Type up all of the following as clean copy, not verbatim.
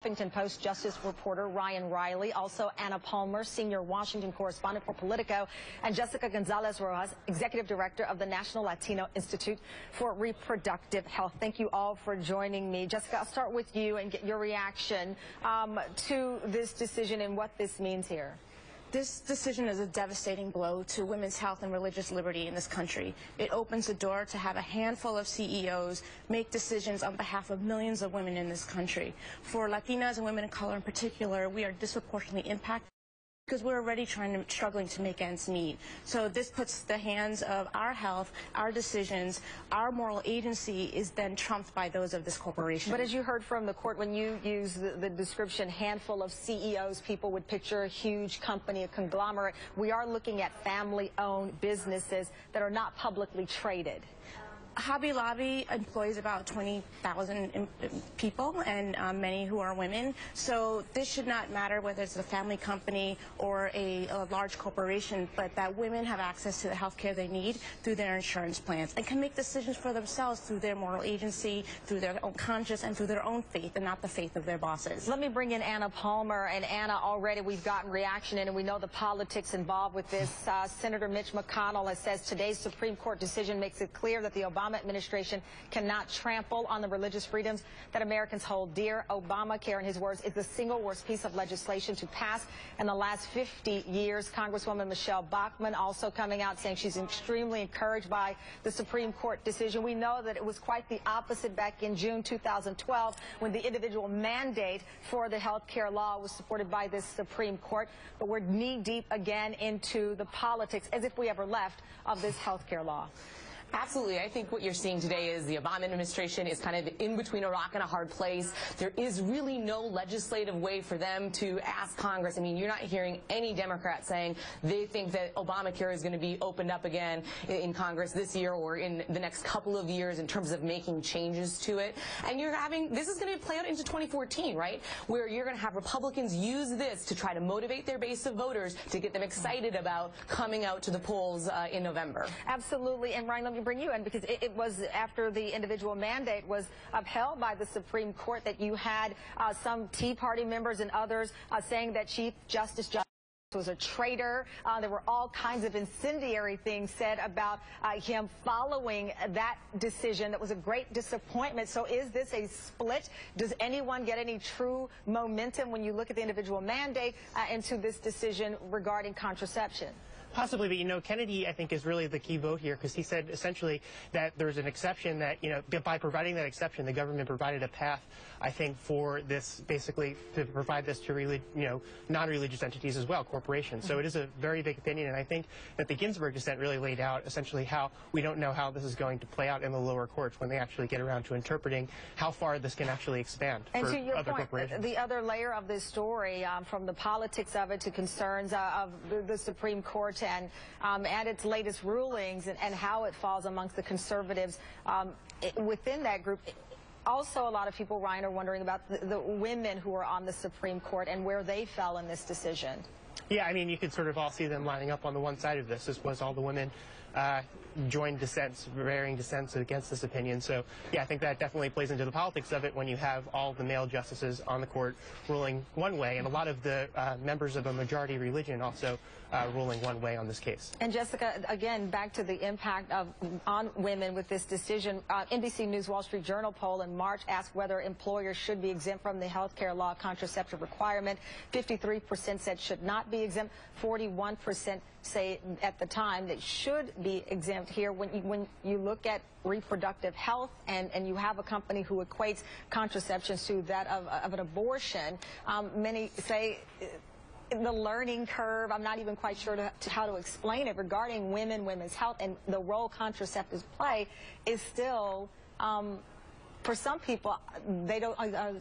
Washington Post Justice reporter Ryan Riley, also Anna Palmer, senior Washington correspondent for Politico, and Jessica González-Rojas, executive director of the National Latino Institute for Reproductive Health. Thank you all for joining me. Jessica, I'll start with you and get your reaction to this decision and what this means here. This decision is a devastating blow to women's health and religious liberty in this country. It opens the door to have a handful of CEOs make decisions on behalf of millions of women in this country. For Latinas and women of color in particular, we are disproportionately impacted because we're already struggling to make ends meet. So this puts the hands of our health, our decisions, our moral agency is then trumped by those of this corporation. But as you heard from the court, when you use the description handful of CEOs, people would picture a huge company, a conglomerate. We are looking at family-owned businesses that are not publicly traded. Hobby Lobby employs about 20,000 people, and many who are women. So this should not matter whether it's a family company or a large corporation, but that women have access to the health care they need through their insurance plans and can make decisions for themselves through their moral agency, through their own conscience, and through their own faith, and not the faith of their bosses. Let me bring in Anna Palmer. And Anna, already we've gotten reaction in, and we know the politics involved with this. Senator Mitch McConnell has said today's Supreme Court decision makes it clear that the Obama administration cannot trample on the religious freedoms that Americans hold dear. Obamacare, in his words, is the single worst piece of legislation to pass in the last 50 years. Congresswoman Michelle Bachmann also coming out saying she's extremely encouraged by the Supreme Court decision. We know that it was quite the opposite back in June 2012 when the individual mandate for the health care law was supported by this Supreme Court. But we're knee-deep again into the politics, as if we ever left, of this health care law. Absolutely. I think what you're seeing today is the Obama administration is kind of in between a rock and a hard place. There is really no legislative way for them to ask Congress. I mean, you're not hearing any Democrats saying they think that Obamacare is going to be opened up again in Congress this year or in the next couple of years in terms of making changes to it. And you're having, this is going to play out into 2014, right, where you're going to have Republicans use this to try to motivate their base of voters to get them excited about coming out to the polls in November. Absolutely. And Ryan, let me bring you in, because it was after the individual mandate was upheld by the Supreme Court that you had some Tea Party members and others saying that Chief Justice was a traitor. There were all kinds of incendiary things said about him following that decision. That was a great disappointment. So is this a split? Does anyone get any true momentum when you look at the individual mandate into this decision regarding contraception? Possibly, but, you know, Kennedy, I think, is really the key vote here, because he said essentially that there's an exception that, you know, by providing that exception, the government provided a path, I think, for this, basically, to provide this to, non-religious entities as well, corporations. So it is a very big opinion, and I think that the Ginsburg dissent really laid out essentially how we don't know how this is going to play out in the lower courts when they actually get around to interpreting how far this can actually expand for to your other point, corporations. The other layer of this story, from the politics of it to concerns of the Supreme Court and its latest rulings and how it falls amongst the conservatives within that group. Also, a lot of people, Ryan, are wondering about the women who are on the Supreme Court and where they fell in this decision. Yeah, I mean, you could sort of all see them lining up on the one side of this. This was all the women joined dissents, varying dissents against this opinion. So, yeah, I think that definitely plays into the politics of it when you have all the male justices on the court ruling one way, and a lot of the members of a majority religion also ruling one way on this case. And Jessica, again, back to the impact on women with this decision. NBC News Wall Street Journal poll in March asked whether employers should be exempt from the health care law contraceptive requirement. 53% said should not be exempt. 41% say at the time that should be exempt here. When you look at reproductive health and you have a company who equates contraception to that of an abortion, many say the learning curve, I'm not even quite sure how to explain it, regarding women's health and the role contraceptives play is still, for some people, they don't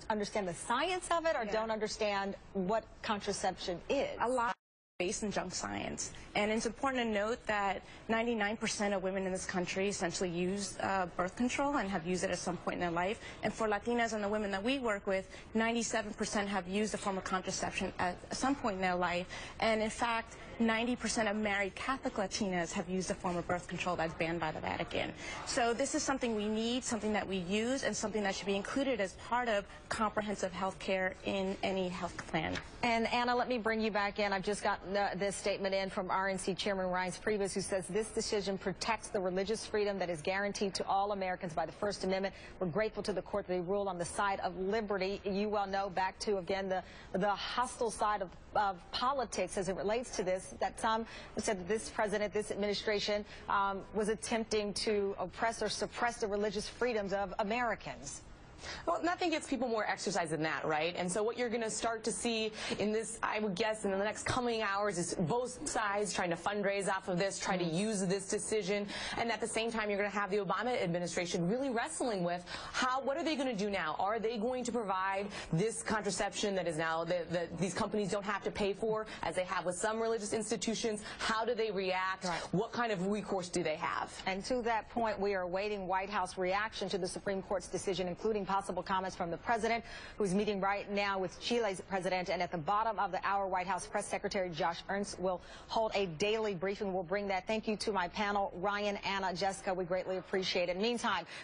understand the science of it or don't understand what contraception is. A lot based in junk science. And it's important to note that 99% of women in this country essentially use birth control and have used it at some point in their life. And for Latinas and the women that we work with, 97% have used a form of contraception at some point in their life. And in fact, 90% of married Catholic Latinas have used a form of birth control that's banned by the Vatican. So this is something we need, something that we use, and something that should be included as part of comprehensive health care in any health plan. And Anna, let me bring you back in. I've just gotten this statement in from RNC Chairman Ryan Priebus, who says this decision protects the religious freedom that is guaranteed to all Americans by the First Amendment. We're grateful to the court that they ruled on the side of liberty. You well know, back to, again, the hostile side of politics as it relates to this, that some said that this president, this administration was attempting to oppress or suppress the religious freedoms of Americans. Well, nothing gets people more exercise than that, right? And so what you're going to start to see in this, I would guess, in the next coming hours is both sides trying to fundraise off of this, try to use this decision, and at the same time you're going to have the Obama administration really wrestling with what are they going to do now? Are they going to provide this contraception that is now these companies don't have to pay for, as they have with some religious institutions? How do they react? Right. What kind of recourse do they have? And to that point, we are awaiting White House reaction to the Supreme Court's decision, including possible comments from the president, who's meeting right now with Chile's president. And at the bottom of the hour, White House Press Secretary Josh Ernst will hold a daily briefing. We'll bring that. Thank you to my panel, Ryan, Anna, Jessica. We greatly appreciate it. Meantime,